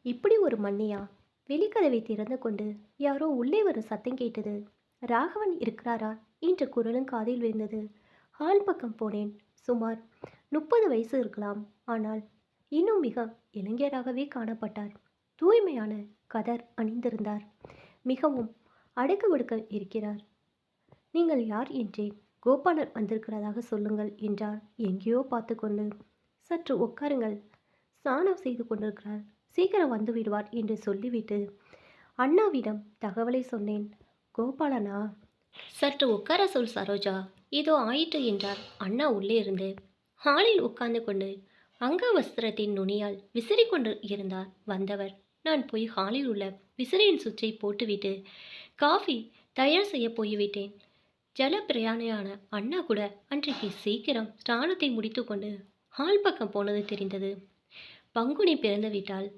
இப்படி ஒரு மண்ணியா? வெளிக்கதவை திறந்து கொண்டு யாரோ உள்ளே வரும் சத்தம் கேட்டது. ராகவன் இருக்கிறாரா என்ற குரலும் காதில் விழுந்தது. ஹால் பக்கம் போனேன். சுமார் 30 வயசு இருக்கலாம். ஆனால் இன்னும் மிக இளைஞராகவே காணப்பட்டார். தூய்மையான கதர் அணிந்திருந்தார். மிகவும் அடக்க ஒடுக்க இருக்கிறார். நீங்கள் யார் என்றேன். கோபாலன் வந்திருக்கிறதாக சொல்லுங்கள் என்றார் எங்கேயோ பார்த்து கொண்டு. சற்று உட்காருங்கள், ஸ்நானம் செய்து கொண்டிருக்கிறார், சீக்கிரம் வந்து விடுவார் என்று சொல்லிவிட்டு அண்ணாவிடம் தகவலை சொன்னேன். கோபாலனா? சற்று உட்கார சொல் சரோஜா, இதோ ஆயிற்று என்றார் அண்ணா உள்ளே இருந்து. ஹாலில் உட்கார்ந்து கொண்டு அங்கவஸ்திரத்தின் நுனியால் விசிறி கொண்டு இருந்தார் வந்தவர். நான் போய் ஹாலில் உள்ள விசிறியின் சுவிட்சை போட்டுவிட்டு காஃபி தயார் செய்ய போய்விட்டேன். ஜல பிரயாணியான அண்ணா கூட அன்றைக்கு சீக்கிரம் ஸ்நானத்தை முடித்து கொண்டு ஹால் பக்கம் போனது தெரிந்தது. பங்குனி பிறந்து விட்டால்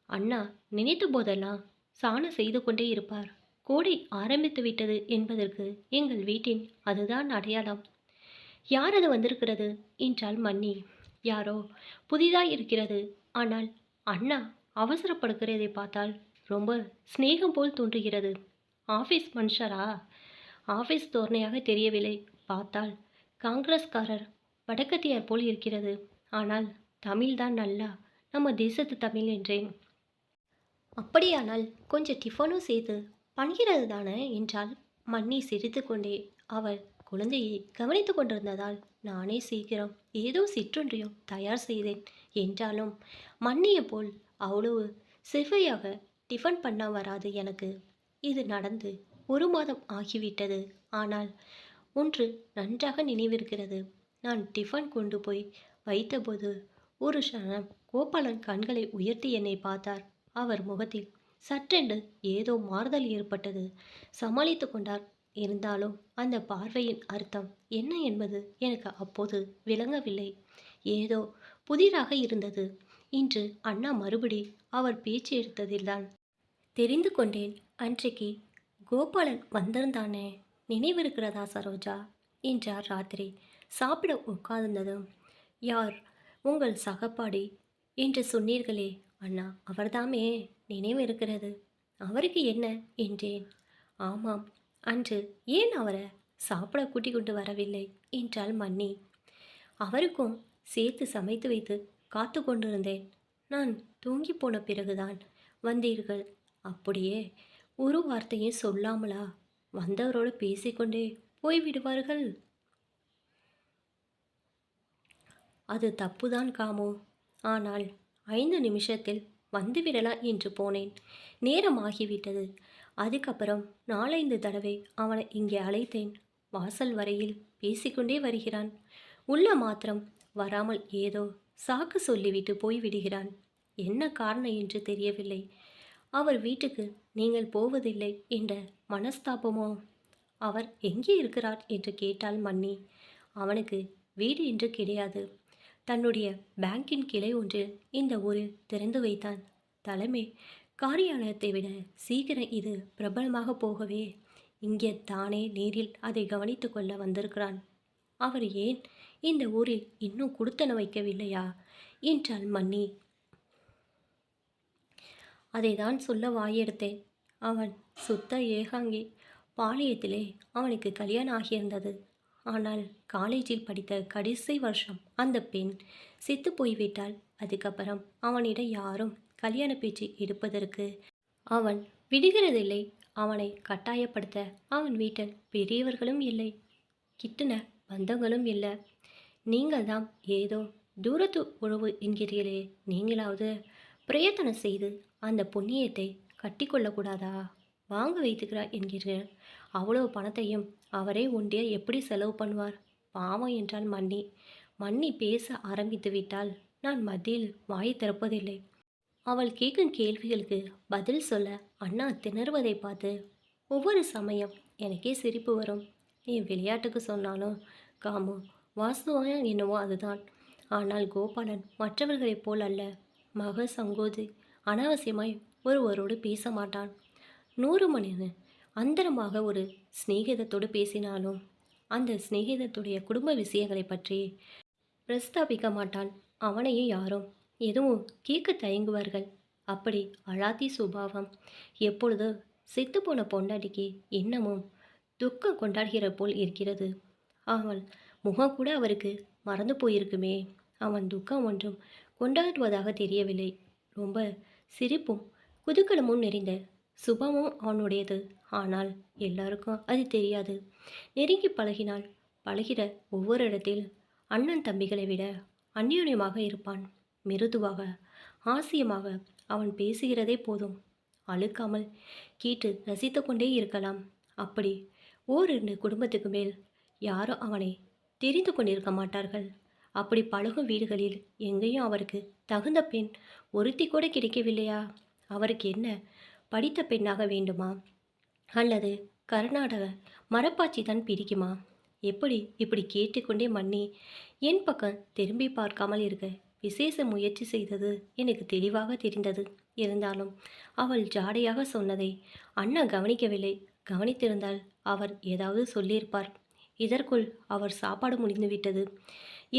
அண்ணா நினைத்த போதெல்லாம் ஸ்நானம் செய்து கொண்டே இருப்பார். கோடை ஆரம்பித்து விட்டது என்பதற்கு எங்கள் வீட்டின் அதுதான் அடையாளம். யார் அது வந்திருக்கிறது என்றால் மன்னி. யாரோ புதிதாய் இருக்கிறது. ஆனால் அண்ணா அவசரப்படுகிறதை பார்த்தால் ரொம்ப சிநேகம் போல் தோன்றுகிறது. ஆஃபீஸ் மனுஷரா? ஆஃபீஸ் தோரணையாக தெரியவில்லை. பார்த்தால் காங்கிரஸ்காரர் வடக்கத்தியார் போல் இருக்கிறது. ஆனால் தமிழ்தான் நல்லா நம்ம தேசத்து தமிழ் என்றேன். அப்படியானால் கொஞ்சம் டிஃபனும் சேர்த்து பணிகிறது தானே என்றால் மன்னி சிரித்து கொண்டே. அவள் குழந்தையை கவனித்து கொண்டிருந்ததால் நானே சீக்கிரம் ஏதோ சிற்றுண்டியும் தயார் செய்தேன். என்றாலும் மன்னியை போல் அவ்வளவு செவ்வையாக டிஃபன் பண்ண வராது எனக்கு. இது நடந்து 1 மாதம் ஆகிவிட்டது. ஆனால் ஒன்று நன்றாக நினைவிருக்கிறது. நான் டிஃபன் கொண்டு போய் வைத்தபோது ஒரு க்ஷணம் கோபாலன் கண்களை உயர்த்தி என்னை பார்த்தார். அவர் முகத்தில் சற்றென்று ஏதோ மாறுதல் ஏற்பட்டது. சமாளித்து கொண்டார். இருந்தாலும் அந்த பார்வையின் அர்த்தம் என்ன என்பது எனக்கு அப்போது விளங்கவில்லை. ஏதோ புதிராக இருந்தது. இன்று அண்ணா மறுபடி அவர் பேச்சு எடுத்ததில்தான் தெரிந்து கொண்டேன். அன்றைக்கு கோபாலன் வந்திருந்தானே, நினைவிருக்கிறதா சரோஜா என்றார் ராத்திரி சாப்பிட உட்கார்ந்ததும். யார்? உங்கள் சகப்பாடி என்று சொன்னீர்களே அண்ணா, அவர்தாமே, நினைவிருக்கிறது. அவருக்கு என்ன என்றேன். ஆமாம், அன்று ஏன் அவரை சாப்பிட கூட்டிக் கொண்டு வரவில்லை என்றாள் மன்னி. அவருக்கும் சேர்த்து சமைத்து வைத்து காத்து கொண்டிருந்தேன். நான் தூங்கி போன பிறகுதான் வந்தீர்கள். அப்படியே ஒரு வார்த்தையும் சொல்லாமலா வந்தவரோடு பேசிக்கொண்டே போய்விடுவார்கள்? அது தப்புதான் காமோ. ஆனால் 5 நிமிஷத்தில் வந்துவிடலாம் என்று போனேன். நேரமாகிவிட்டது. அதுக்கப்புறம் 4-5 தடவை அவனை இங்கே அழைத்தேன். வாசல் வரையில் பேசிக்கொண்டே வருகிறான். உள்ள மாத்திரம் வராமல் ஏதோ சாக்கு சொல்லிவிட்டு போய்விடுகிறான். என்ன காரணம் என்று தெரியவில்லை. அவர் வீட்டுக்கு நீங்கள் போவதில்லை என்ற மனஸ்தாபமோ? அவர் எங்கே இருக்கிறார் என்று கேட்டால் மன்னி. அவனுக்கு வீடு என்று கிடையாது. தன்னுடைய பேங்கின் கிளை ஒன்றில் இந்த ஊரில் திறந்து வைத்தான். தலைமை காரியாலயத்தை விட சீக்கிரம் இது பிரபலமாக போகவே இங்கே தானே நேரில் அதை கவனித்து கொள்ள வந்திருக்கிறான். அவர் ஏன் இந்த ஊரில் இன்னும் குடுத்தன வைக்கவில்லையா என்றாள் மன்னி. அதை தான் சொல்ல வாயெடுத்தேன். அவன் சுத்த ஏகாங்கி. பாளையத்திலே அவனுக்கு கல்யாணம் ஆகியிருந்தது. ஆனால் காலேஜில் படித்த கடைசி வருஷம் அந்த பெண் செத்து போய்விட்டாள். அதுக்கப்புறம் அவனிடம் யாரும் கல்யாண பேச்சு எடுப்பதற்கு அவன் விடுகிறதில்லை. அவனை கட்டாயப்படுத்த அவன் வீட்டில் பெரியவர்களும் இல்லை, கிட்டின பந்தங்களும் இல்லை. நீங்கள் தான் ஏதோ தூரத்து உறவு என்கிறீர்களே, நீங்களாவது பிரயத்தனம் செய்து அந்த புண்ணியத்தை கட்டி கொள்ளக்கூடாதா? வாங்க வைத்துக்கிறார் என்கிறீர்கள். அவ்வளோ பணத்தையும் அவரே ஒண்டிய எப்படி செலவு பண்ணுவார்? பாவம் என்றால் மன்னி. மன்னி பேச ஆரம்பித்து விட்டால் நான் மத்தியில் வாய் திறப்பதில்லை. அவள் கேட்கும் கேள்விகளுக்கு பதில் சொல்ல அண்ணா திணறுவதை பார்த்து ஒவ்வொரு சமயம் எனக்கே சிரிப்பு வரும். நீ விளையாட்டுக்கு சொன்னாலும் காமு, வாஸ்துவம் என்னவோ அதுதான். ஆனால் கோபாலன் மற்றவர்களைப் போல் அல்ல. மக சங்கோதி. அனாவசியமாய் ஒருவரோடு பேச மாட்டான். 100 மணி அந்தரமாக ஒரு சிநேகிதத்தோடு பேசினாலும் அந்த சிநேகிதத்துடைய குடும்ப விஷயங்களை பற்றி பிரஸ்தாபிக்க மாட்டான். அவனையும் யாரும் எதுவும் கேட்க தயங்குவார்கள். அப்படி அழாத்தி சுபாவம். எப்பொழுது செத்துப்போன பொண்டாட்டிக்கு இன்னமும் துக்கம் கொண்டாடுகிற போல் இருக்கிறது. அவள் முகம் கூட அவருக்கு மறந்து போயிருக்குமே. அவன் துக்கம் ஒன்றும் கொண்டாடுவதாக தெரியவில்லை. ரொம்ப சிரிப்பும் குதூகலமும் நிறைந்த சுபமும் அவனுடையது. ஆனால் எல்லாருக்கும் அது தெரியாது. நெருங்கி பழகினால் பழகிற ஒவ்வொரு இடத்தில் அண்ணன் தம்பிகளை விட அந்யோன்யமாக இருப்பான். மிருதுவாக ஹாசியமாக அவன் பேசுகிறதே போதும். அழுக்காமல் கேட்டு ரசித்து கொண்டே இருக்கலாம். அப்படி ஓரிரண்டு குடும்பத்துக்கு மேல் யாரும் அவனை தெரிந்து கொண்டிருக்க மாட்டார்கள். அப்படி பழகும் வீடுகளில் எங்கேயும் அவருக்கு தகுந்த பெண் ஒருத்தி கூட கிடைக்கவில்லையா? அவருக்கு என்ன படித்த பெண்ணாக வேண்டுமா? அல்லது கர்நாடக மரப்பாச்சி தான் பிடிக்குமா? எப்படி இப்படி கேட்டுக்கொண்டே மன்னி என் பக்கம் திரும்பி பார்க்காமல் இருக்க விசேஷ முயற்சி செய்தது எனக்கு தெளிவாக தெரிந்தது. இருந்தாலும் அவள் ஜாடையாக சொன்னதை அண்ணா கவனிக்கவில்லை. கவனித்திருந்தால் அவர் ஏதாவது சொல்லியிருப்பார். இதற்குள் அவர் சாப்பாடு முடிந்துவிட்டது.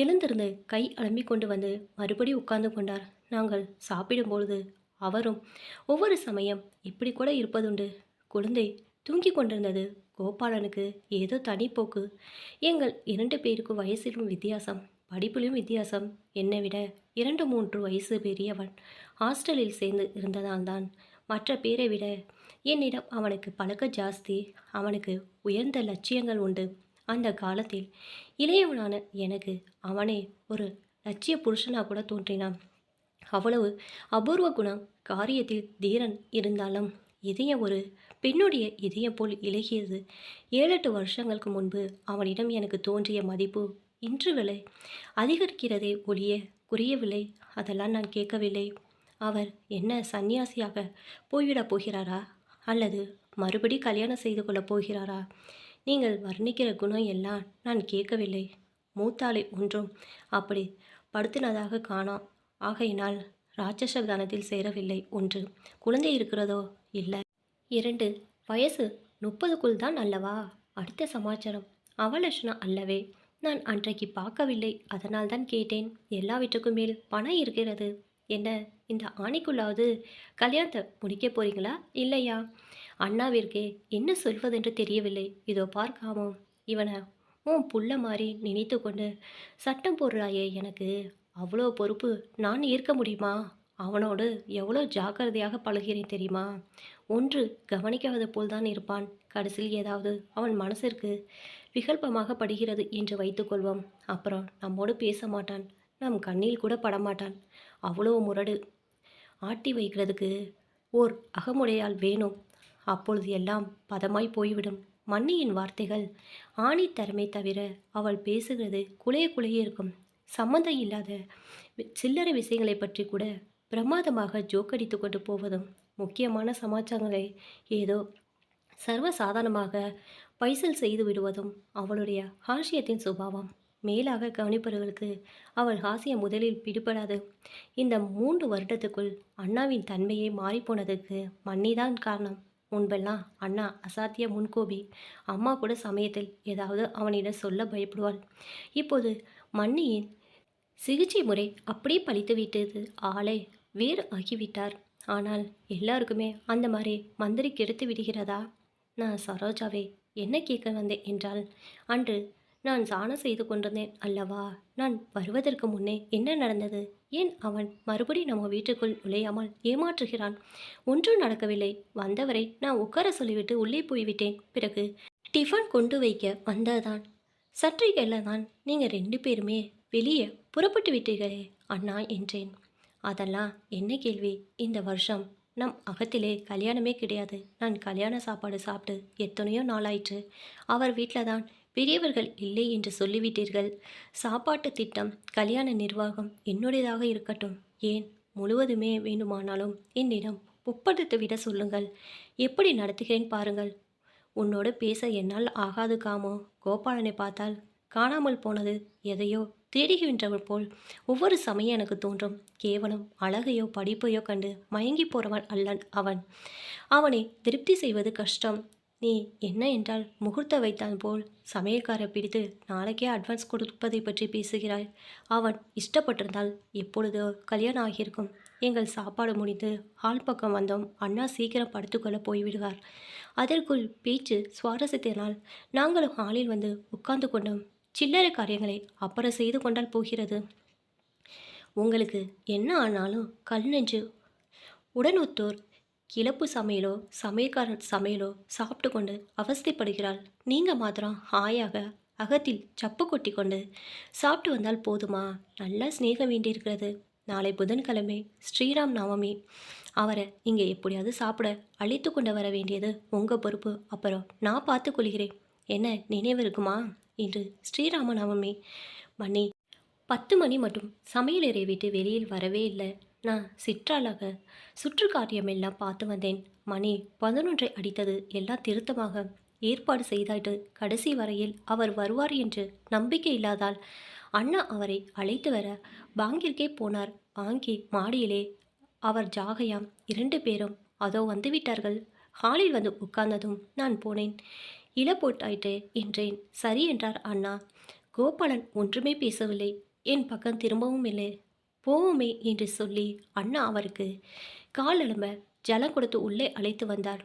எழுந்திருந்து கை அலம்பிக் கொண்டு வந்து மறுபடி உட்கார்ந்து கொண்டார். நாங்கள் சாப்பிடும்பொழுது அவரும் ஒவ்வொரு சமயம் இப்படி கூட இருப்பதுண்டு. குழந்தை தூங்கிக் கொண்டிருந்தது. கோபாலனுக்கு ஏதோ தனிப்போக்கு. எங்கள் 2 பேருக்கு வயசிலும் வித்தியாசம், படிப்பிலும் வித்தியாசம். என்னை விட 2-3 வயசு பெரியவன். ஹாஸ்டலில் சேர்ந்து இருந்ததால்தான் மற்ற பேரை விட என்னிடம் அவனுக்கு பழக்கம் ஜாஸ்தி. அவனுக்கு உயர்ந்த லட்சியங்கள் உண்டு. அந்த காலத்தில் இளையவனான எனக்கு அவனே ஒரு லட்சிய புருஷனாக கூட தோன்றினான். அவ்வளவு அபூர்வ குணம், காரியத்தில் தீரன். இருந்தாலும் இதயம் ஒரு பெண்ணுடைய இதயம் போல் இலகியது. 7-8 வருஷங்களுக்கு முன்பு அவனிடம் எனக்கு தோன்றிய மதிப்பு இன்று விலை அதிகரிக்கிறதே ஒழிய குறையவில்லை. அதெல்லாம் நான் கேட்கவில்லை. அவர் என்ன சந்நியாசியாக போய்விடப் போகிறாரா? அல்லது மறுபடி கல்யாணம் செய்து கொள்ளப் போகிறாரா? நீங்கள் வர்ணிக்கிற குணம் எல்லாம் நான் கேட்கவில்லை. மூத்தாளை ஒன்றும் அப்படி படுத்தினதாக காணோம். ஆகையினால் ராட்சச கணத்தில் சேரவில்லை. ஒன்று, குழந்தை இருக்கிறதோ? இல்லை. 2, வயசு 30க்குள் தான் அல்லவா? அடுத்த சமாச்சாரம் அவலட்சணம் அல்லவே. நான் அன்றைக்கு பார்க்கவில்லை. அதனால் தான் கேட்டேன். எல்லாவற்றுக்கும் மேல் பணம் இருக்கிறது. என்ன, இந்த ஆணைக்குள்ளாவது கல்யாணத்தை முடிக்கப் போறீங்களா இல்லையா? அண்ணாவிற்கு என்ன சொல்வதென்று தெரியவில்லை. இதோ பார்க்காமோ, இவனை உன் புள்ள மாதிரி நினைத்து கொண்டு சட்டம் போடுறாயே. எனக்கு அவ்வளோ பொறுப்பு நான் ஏற்க முடியுமா? அவனோடு எவ்வளோ ஜாக்கிரதையாக பழகிறேன் தெரியுமா? ஒன்று, கவனிக்காத போல்தான் இருப்பான். கடைசியில் ஏதாவது அவன் மனசிற்கு விகல்பமாக படுகிறது என்று வைத்துக்கொள்வோம். அப்புறம் நம்மோடு பேச மாட்டான். நம் கண்ணில் கூட படமாட்டான். அவ்வளோ முரடு. ஆட்டி வைக்கிறதுக்கு ஓர் அகமுடையாள் வேணும். அப்பொழுது எல்லாம் பதமாய் போய்விடும். மன்னியின் வார்த்தைகள் ஆணித்தரமே தவிர அவள் பேசுகிறது குலைய குலைய இருக்கும். சம்மந்தம் இல்லாத சில்லறை விஷயங்களை பற்றி கூட பிரமாதமாக ஜோக்கடித்து கொண்டு போவதும், முக்கியமான சமாச்சாரங்களை ஏதோ சர்வசாதாரணமாக பைசல் செய்து விடுவதும் அவளுடைய ஹாஸ்யத்தின் சுபாவம். மேலாக கவனிப்பவர்களுக்கு அவள் ஹாஸ்யம் முதலில் பிடிபடாது. இந்த 3 வருடத்துக்குள் அண்ணாவின் தன்மையே மாறிப்போனதுக்கு மன்னிதான் காரணம். முன்பெல்லாம் அண்ணா அசாத்திய முன்கோபி. அம்மா கூட சமயத்தில் ஏதாவது அவனிடம் சொல்ல பயப்படுவாள். இப்போது மன்னியின் சிகிச்சை முறை அப்படியே பழித்துவிட்டது. ஆளை வேறு ஆக்கிவிட்டார். ஆனால் எல்லாருக்குமே அந்த மாதிரி மந்திரி கெடுத்து விடுகிறதா? நான் சரோஜாவை என்ன கேட்க வந்தேன் என்றால், அன்று நான் சாணம் செய்து கொண்டிருந்தேன் அல்லவா? நான் வருவதற்கு முன்னே என்ன நடந்தது? ஏன் அவன் மறுபடி நம்ம வீட்டுக்குள் நுழையாமல் ஏமாற்றுகிறான்? ஒன்றும் நடக்கவில்லை. வந்தவரை நான் உட்கார சொல்லிவிட்டு உள்ளே போய்விட்டேன். பிறகு டிஃபன் கொண்டு வைக்க வந்ததான். சற்றைகள்ல தான் நீங்கள் 2 பேருமே வெளியே புறப்பட்டு விட்டீர்களே அண்ணா என்றேன். அதெல்லாம் என்ன கேள்வி? இந்த வருஷம் நம் அகத்திலே கல்யாணமே கிடையாது. நான் கல்யாண சாப்பாடு சாப்பிட்டு எத்தனையோ நாளாயிற்று. அவர் வீட்டில் தான் பெரியவர்கள் இல்லை என்று சொல்லிவிட்டீர்கள். சாப்பாட்டு திட்டம், கல்யாண நிர்வாகம் என்னுடையதாக இருக்கட்டும். ஏன் முழுவதுமே வேண்டுமானாலும் என்னிடம் ஒப்படைத்து விட சொல்லுங்கள். எப்படி நடத்துகிறேன் பாருங்கள். உன்னோடு பேச என்னால் ஆகாது காமோ. கோபாலனை பார்த்தால் காணாமல் போனது எதையோ தேடுகின்றவள் போல் ஒவ்வொரு சமயம் எனக்கு தோன்றும். கேவலம் அழகையோ படிப்பையோ கண்டு மயங்கி போறவன் அல்லன் அவன். அவனை திருப்தி செய்வது கஷ்டம். நீ என்ன என்றால் முகூர்த்தம் வைத்தான் போல் சமையல்காரை பிடித்து நாளைக்கே அட்வான்ஸ் கொடுப்பதை பற்றி பேசுகிறாய். அவன் இஷ்டப்பட்டிருந்தால் எப்பொழுதோ கல்யாணம் ஆகியிருக்கும். எங்கள் சாப்பாடு முடிந்து ஹால் பக்கம் வந்தோம். அண்ணா சீக்கிரம் படுத்துக்கொள்ள போய்விடுவார். அதற்குள் பேச்சு சுவாரஸ்யத்தினால் நாங்களும் ஹாலில் வந்து உட்கார்ந்து கொண்டோம். சில்லறை காரியங்களை அப்புறம் செய்து கொண்டால் போகிறது. உங்களுக்கு என்ன ஆனாலும் கல் நெஞ்சு உடனொத்தோர் கிளப்பு சமையலோ சமையல்காரன் சமையலோ சாப்பிட்டு கொண்டு அவஸ்தைப்படுகிறாள். நீங்கள் மாத்திரம் ஹாயாக அகத்தில் சப்பு கொட்டி கொண்டு சாப்பிட்டு வந்தால் போதுமா? நல்லா சிநேகம் வேண்டியிருக்கிறது. நாளை புதன்கிழமை ஸ்ரீராம் நவமி. அவரை இங்கே எப்படியாவது சாப்பிட அழைத்து கொண்டு வர வேண்டியது உங்கள் பொறுப்பு. அப்புறம் நான் பார்த்து கொள்கிறேன். என்ன நினைவு இருக்குமா? இன்று ஸ்ரீராம நவமி. மணி 10 மணி மட்டும் சமையலறை விட்டு வெளியில் வரவே இல்லை. நான் சிற்றாளாக சுற்று காரியமெல்லாம் பார்த்து வந்தேன். மணி 11 அடித்தது. எல்லாம் திருத்தமாக ஏற்பாடு செய்தாயிட்டு. கடைசி வரையில் அவர் வருவார் என்று நம்பிக்கை இல்லாதால் அண்ணா அவரை அழைத்து வர பாங்கிற்கே போனார். பாங்கி மாடியிலே அவர் ஜாகையாம். 2 பேரும் அதோ வந்துவிட்டார்கள். ஹாலில் வந்து உட்கார்ந்ததும் நான் போனேன். இல போட்டாயிட்டே என்றேன். சரி என்றார் அண்ணா. கோபாலன் ஒன்றுமே பேசவில்லை. என் பக்கம் திரும்பவும் இல்லை. போவோமே என்று சொல்லி அண்ணா அவருக்கு கால் எழும்ப ஜலம் கொடுத்து உள்ளே அழைத்து வந்தார்.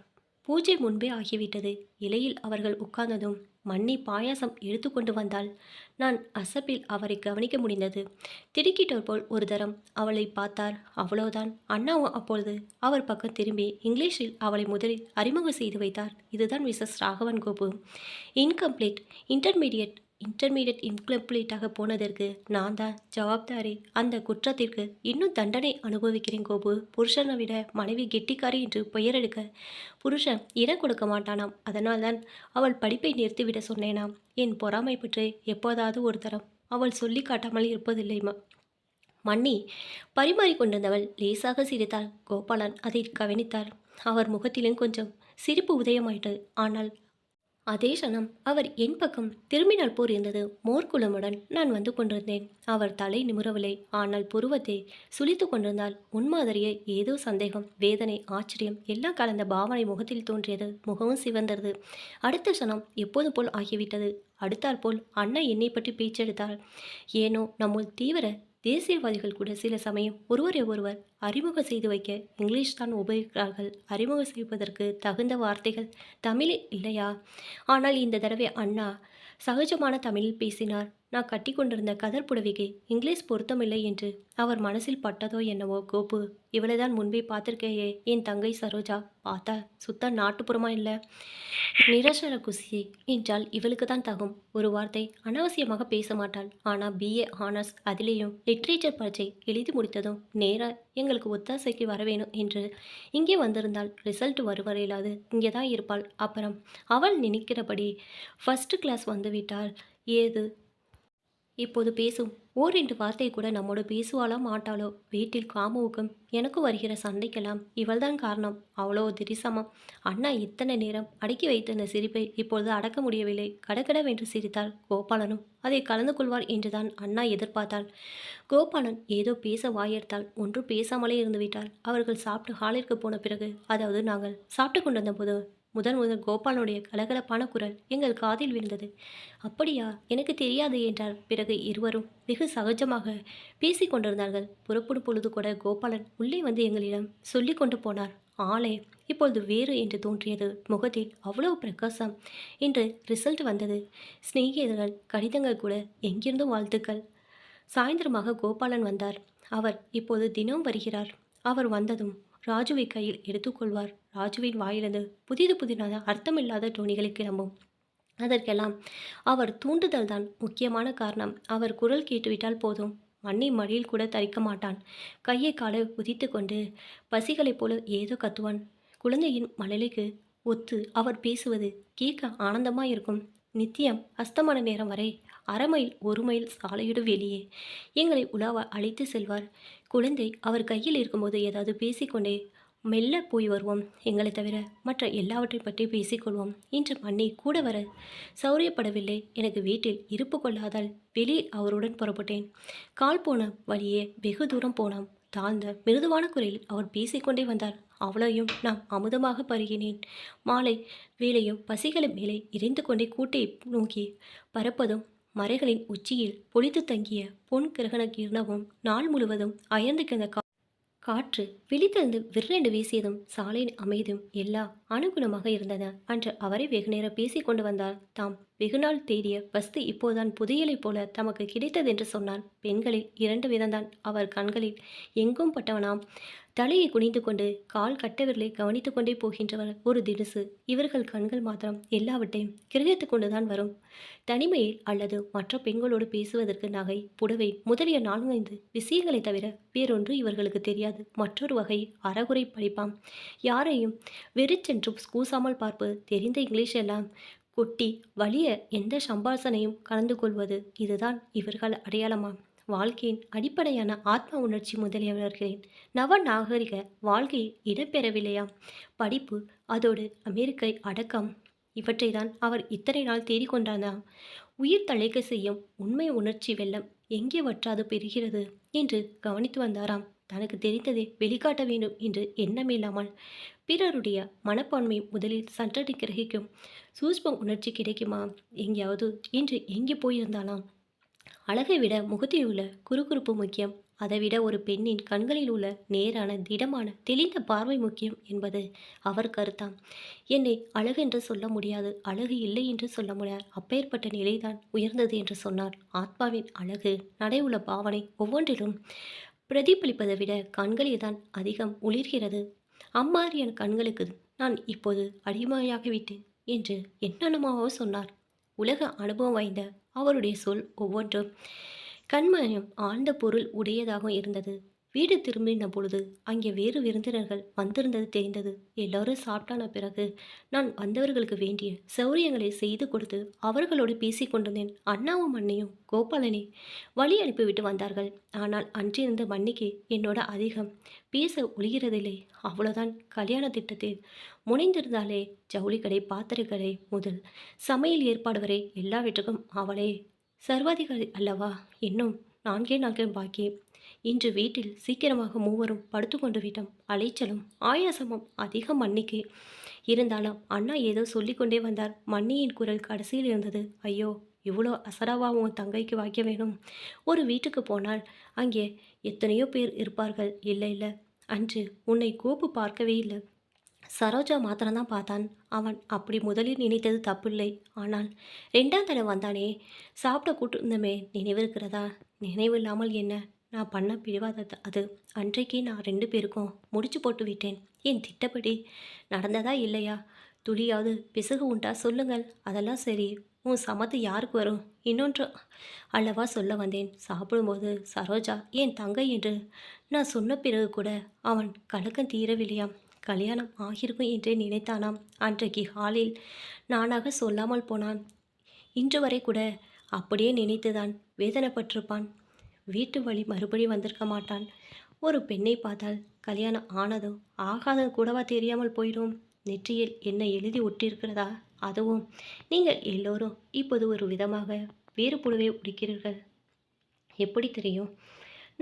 பூஜை முன்பே ஆகிவிட்டது. இலையில் அவர்கள் உட்கார்ந்ததும் மன்னி பாயாசம் எடுத்து கொண்டு வந்தாள். நான் அசப்பில் அவரை கவனிக்க முடிந்தது. திடுக்கிட்டோர் போல் ஒரு தரம் அவளை பார்த்தார். அவ்வளோதான். அண்ணாவும் அப்பொழுது அவர் பக்கம் திரும்பி இங்கிலீஷில் அவளை முதலில் அறிமுகம் செய்து வைத்தார். இதுதான் மிஸ்ஸஸ் ராகவன் கோபு. இன்டர்மீடியட் இன்கம்ப்ளீட்டாக போனதற்கு நான் தான் ஜவாப்தாரி. அந்த குற்றத்திற்கு இன்னும் தண்டனை அனுபவிக்கிறேன் கோபு. புருஷனை விட மனைவி கெட்டிக்காரி என்று பெயரெடுக்க புருஷன் இடம் கொடுக்க மாட்டானாம். அதனால்தான் அவள் படிப்பை நிறுத்திவிட சொன்னேனாம். என் பொறாமை பற்றி எப்போதாவது ஒரு தரம் அவள் சொல்லி காட்டாமல் இருப்பதில்லை. மன்னி பரிமாறிக்கொண்டிருந்தவள் லேசாக சிரித்தாள். கோபாலன் அதை கவனித்தார். அவர் முகத்திலும் கொஞ்சம் சிரிப்பு உதயமாயிட்டு. ஆனால் அதே சனம் அவர் என் பக்கம் திரும்பினால் போர் இருந்தது. மோர்க்குளமுடன் நான் வந்து கொண்டிருந்தேன். அவர் தலை நிமிரவில்லை. ஆனால் புருவத்தை சுளித்து கொண்டிருந்தால் முன்மாதிரியே ஏதோ சந்தேகம், வேதனை, ஆச்சரியம் எல்லாம் கலந்த பாவனை முகத்தில் தோன்றியது. முகமும் சிவந்தது. அடுத்த சனம் எப்போதும் போல் ஆகிவிட்டது. அடுத்தாற் போல் அண்ணா என்னை பற்றி பேச்செடுத்தாள். ஏனோ நம்முள் தீவிர தேசியவாதிகள் கூட சில சமயம் ஒருவரை ஒருவர் அறிமுகம் செய்து வைக்க இங்கிலீஷ் தான் உபயோகிக்கிறார்கள். அறிமுகம் செய்வதற்கு தகுந்த வார்த்தைகள் தமிழில் இல்லையா? ஆனால் இந்த தடவை அண்ணா சகஜமான தமிழில் பேசினார். நான் கட்டி கொண்டிருந்த கதர் புடவைக்கு இங்கிலீஷ் பொருத்தமில்லை என்று அவர் மனசில் பட்டதோ என்னவோ. கோபு, இவளைதான் முன்பே பார்த்துருக்கையே, என் தங்கை சரோஜா. பார்த்தா சுத்த நாட்டுப்புறமா இல்லை, நிரசர குசி என்றால் இவளுக்கு தான் தகும். ஒரு வார்த்தை அனாவசியமாக பேச மாட்டாள். ஆனால் BA ஆனர்ஸ், அதிலேயும் லிட்ரேச்சர் பரீட்சை எழுதி முடித்ததும் நேராக எங்களுக்கு ஒத்தாசைக்கு வர வேணும் என்று இங்கே வந்திருந்தாள். ரிசல்ட் வருவரையிலாது இங்கே தான் இருப்பாள். அப்புறம் அவள் நினைக்கிறபடி ஃபர்ஸ்ட் கிளாஸ் வந்துவிட்டாள். ஏது இப்போது பேசும் ஓரிரண்டு வார்த்தை கூட நம்மோடு பேசுவாளா மாட்டாளோ? வீட்டில் காமுவுக்கும் எனக்கும் வருகிற சண்டைக்கெல்லாம் இவள்தான் காரணம். அவ்வளோ திரிசமம். அண்ணா இத்தனை நேரம் அடக்கி வைத்திருந்த சிரிப்பை இப்பொழுது அடக்க முடியவில்லை. கடகடவென்று சிரித்தாள். கோபாலனும் அதை கலந்து கொள்வார் என்றுதான் அண்ணா எதிர்பார்த்தாள். கோபாலன் ஏதோ பேச வாயெடுத்தாள். ஒன்றும் பேசாமலே இருந்துவிட்டாள். அவர்கள் சாப்பிட்டு ஹாலிற்கு போன பிறகு, அதாவது நாங்கள் சாப்பிட்டு கொண்டிருந்த போது முதன் கோபாலனுடைய கலகலப்பான குரல் எங்கள் காதில் விழுந்தது. அப்படியா, எனக்கு தெரியாது என்றார். பிறகு இருவரும் வெகு சகஜமாக பேசிக் கொண்டிருந்தார்கள். புறப்படும் பொழுது கூட கோபாலன் உள்ளே வந்து எங்களிடம் சொல்லி கொண்டு போனார். ஆளே இப்பொழுது வேறு என்று தோன்றியது. முகத்தில் அவ்வளவு பிரகாசம். இன்று ரிசல்ட் வந்தது. சிநேகிதர்கள் கடிதங்கள் கூட, எங்கிருந்தும் வாழ்த்துக்கள். சாயந்தரமாக கோபாலன் வந்தார். அவர் இப்போது தினம் வருகிறார். அவர் வந்ததும் ராஜுவை கையில் எடுத்துக்கொள்வார். ராஜுவின் வாயிலிருந்து புதிதான அர்த்தமில்லாத டோனிகளை கிளம்பும். அதற்கெல்லாம் அவர் தூண்டுதல் தான் முக்கியமான காரணம். அவர் குரல் கேட்டுவிட்டால் போதும், மண்ணை மடியில் கூட தரிக்க மாட்டான். கையை காலை உதித்து கொண்டு பசிகளைப் போல ஏதோ கத்துவான். குழந்தையின் மழலைக்கு ஒத்து அவர் பேசுவது கேட்க ஆனந்தமாயிருக்கும். நித்தியம் அஸ்தமான நேரம் வரை 1/2 மைல் 1 மைல் சாலையோடு வெளியே எங்களை உலாவ அழைத்து செல்வார். குழந்தை அவர் கையில் இருக்கும்போது ஏதாவது பேசிக்கொண்டே மெல்ல போய் வருவோம். எங்களை தவிர மற்ற எல்லாவற்றை பற்றி பேசிக்கொள்வோம். இன்று மண்ணை கூட வர சௌரியப்படவில்லை. எனக்கு வீட்டில் இருப்பு கொள்ளாதால் வெளியில் அவருடன் புறப்பட்டேன். கால் போன வழியே வெகு தூரம் போனோம். தாழ்ந்த மிருதுவான குரலில் அவர் பேசிக்கொண்டே வந்தார். அவளையும் நான் அமுதமாக பருகினேன். மாலை வேளையும் பசிகளை மேலே எரிந்து கொண்டே கூட்டை நோக்கி பறப்பதும் மரைகளின் உச்சியில் பொலித்து தங்கிய பொன் கிரகண கிரணமும் நாள் முழுவதும் அயர்ந்து கிடந்த காற்று விழித்திருந்து விற்றென்று வீசியதும் சாலையின் அமைதியும் எல்லா அனுகுணமாக இருந்தன. அன்று அவரை வெகுநேரம் பேசிக் கொண்டு வந்தார். தாம் வெகுநாள் தேடிய வஸ்து இப்போதான் புதையலைப் போல தமக்கு கிடைத்ததென்று சொன்னார். பெண்களில் இரண்டு விதம்தான். அவர் கண்களில் எங்கும் பட்டவனாம். தலையை குனிந்து கொண்டு கால் கட்டவிரலை கவனித்து கொண்டே போகின்றவர் ஒரு தினுசு. இவர்கள் கண்கள் மாத்திரம் எல்லாவற்றையும் கிரகித்து கொண்டுதான் வரும். தனிமையில் அல்லது மற்ற பெண்களோடு பேசுவதற்கு நகை புடவை முதலிய 4-5 விஷயங்களை தவிர வேறொன்று இவர்களுக்கு தெரியாது. மற்றொரு வகை அறகுறை படிப்பாம். யாரையும் வெறிச்சென்றும் கூசாமல் பார்ப்பு. தெரிந்த இங்கிலீஷ் எல்லாம் கொட்டி வலிய எந்த சம்பாஷணையும் கலந்து கொள்வது. இதுதான் இவர்கள் அடையாளமாம். வாழ்க்கையின் அடிப்படையான ஆத்ம உணர்ச்சி முதலியவர்களின் நவநாகரிக வாழ்க்கை இடம்பெறவில்லையாம். படிப்பு அதோடு அமெரிக்கை அடக்கம் இவற்றை தான் அவர் இத்தனை நாள் தேடிக்கொண்டானாம். உயிர் தழைக்க செய்யும் உண்மை உணர்ச்சி வெள்ளம் எங்கே வற்றாது பெறுகிறது என்று கவனித்து வந்தாராம். தனக்கு தெரிந்ததை வெளிக்காட்ட வேண்டும் என்று எண்ணமில்லாமல் பிறருடைய மனப்பான்மை முதலில் சற்றடி கிரகிக்கும் சூஷ்ம உணர்ச்சி கிடைக்குமா எங்கேயாவது என்று எங்கே போயிருந்தாலாம். அழகை விட முகத்தில் உள்ள குறுகுறுப்பு முக்கியம். அதைவிட ஒரு பெண்ணின் கண்களில் உள்ள நேரான திடமான தெளிந்த பார்வை முக்கியம் என்பது அவர் கருத்தாம். என்னை அழகு என்று சொல்ல முடியாது, அழகு இல்லை என்று சொல்ல முடியாது, அப்பேற்பட்ட நிலைதான் உயர்ந்தது என்று சொன்னார். ஆத்மாவின் அழகு நடை உள்ள பாவனை ஒவ்வொன்றிலும் பிரதிபலிப்பதை விட கண்களில்தான் அதிகம் ஒளிர்கிறது. அம்மாதிரியான கண்களுக்கு நான் இப்போது அடிமையாகிவிட்டேன் என்று என்னென்னமாவோ சொன்னார். உலக அனுபவம் வாய்ந்த அவருடைய சொல் ஒவ்வொன்றும் கண்மயம் ஆழ்ந்த பொருள் உடையதாக இருந்தது. வீடு திரும்பின பொழுது அங்கே வேறு விருந்தினர்கள் வந்திருந்தது தெரிந்தது. எல்லாரும் சாப்பிட்டான பிறகு நான் வந்தவர்களுக்கு வேண்டிய சௌரியங்களை செய்து கொடுத்து அவர்களோடு பேசி கொண்டிருந்தேன். அண்ணாவும் அண்ணையும் கோபாலனை வழி அனுப்பிவிட்டு வந்தார்கள். ஆனால் அன்றிருந்த மன்னிக்கு என்னோட அதிகம் பேச ஒழிகிறதில்லை. அவ்வளோதான். கல்யாண திட்டத்தில் முனைந்திருந்தாலே ஜவுளி கடை பாத்திரக்கடை முதல் சமையல் ஏற்பாடு வரை எல்லாவற்றுக்கும் அவளே சர்வாதிகாரி அல்லவா? இன்னும் 4 நாட்கள் பாக்கி. இன்று வீட்டில் சீக்கிரமாக மூவரும் படுத்து கொண்டு விட்டோம். அலைச்சலும் ஆயாசமும் அதிகம் மன்னிக்கு. இருந்தாலும் அண்ணா ஏதோ சொல்லிக்கொண்டே வந்தார். மன்னியின் குரல் கடைசியில் இருந்தது. ஐயோ, இவ்வளோ அசராவா உன் தங்கைக்கு வாய்க்க வேணும்? ஒரு வீட்டுக்கு போனால் அங்கே எத்தனையோ பேர் இருப்பார்கள். இல்லை இல்லை, அன்று உன்னை கோப்பு பார்க்கவே இல்லை. சரோஜா மாத்திரம்தான் பார்த்தான். அவன் அப்படி முதலில் நினைத்தது தப்பில்லை. ஆனால் 2ஆம் தடவை வந்தானே, சாப்பிட கூட்டிருந்தமே, நினைவிருக்கிறதா? நினைவில்லாமல் என்ன? நான் பண்ண பிடிவாதது அது. அன்றைக்கே நான் 2 பேருக்கும் முடிச்சு போட்டு விட்டேன். என் திட்டப்படி நடந்ததா இல்லையா? துளியாவது பிசகு உண்டா சொல்லுங்கள். அதெல்லாம் சரி, உன் சமத்து யாருக்கு வரும்? இன்னொன்று அல்லவா சொல்ல வந்தேன். சாப்பிடும்போது சரோஜா என் தங்கை என்று நான் சொன்ன பிறகு கூட அவன் கலக்கம் தீரவில்லையாம். கல்யாணம் ஆகியிருக்கும் என்றே நினைத்தானாம். அன்றைக்கு ஹாலில் நானாக சொல்லாமல் போனான். இன்று வரை கூட அப்படியே நினைத்துதான் வேதனைப்பட்டிருப்பான். வீட்டு வழி மறுபடி வந்திருக்க மாட்டான். ஒரு பெண்ணை பார்த்தால் கல்யாணம் ஆனதும் ஆகாதும் கூடவா தெரியாமல் போயிடும். நெற்றியில் என்ன எழுதி ஒட்டியிருக்கிறதா? அதுவும் நீங்கள் எல்லோரும் இப்போது ஒரு விதமாக வேறு புழுவை உடிக்கிறீர்கள். எப்படி தெரியும்?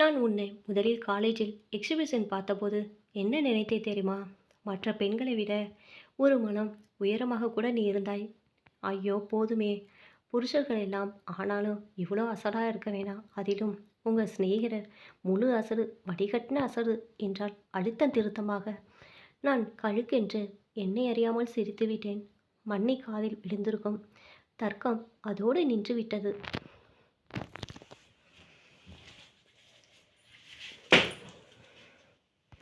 நான் உன்னை முதலில் காலேஜில் எக்ஸிபிஷன் பார்த்தபோது என்ன நினைத்தே தெரியுமா? மற்ற பெண்களை விட ஒரு மனம் உயரமாக கூட நீ இருந்தாய். ஐயோ போதுமே, புருஷர்கள் எல்லாம் ஆனாலும் இவ்வளோ அசடாக இருக்க வேணாம். அதிலும் உங்கள் சிநேகிதர் முழு அசடு, வடிகட்டின அசடு என்றால் அழுத்தம் திருத்தமாக. நான் கழுக்கென்று என்னை அறியாமல் சிரித்து விட்டேன். மண்ணை காதில் விழுந்திருக்கும். தர்க்கம் அதோடு நின்று விட்டது.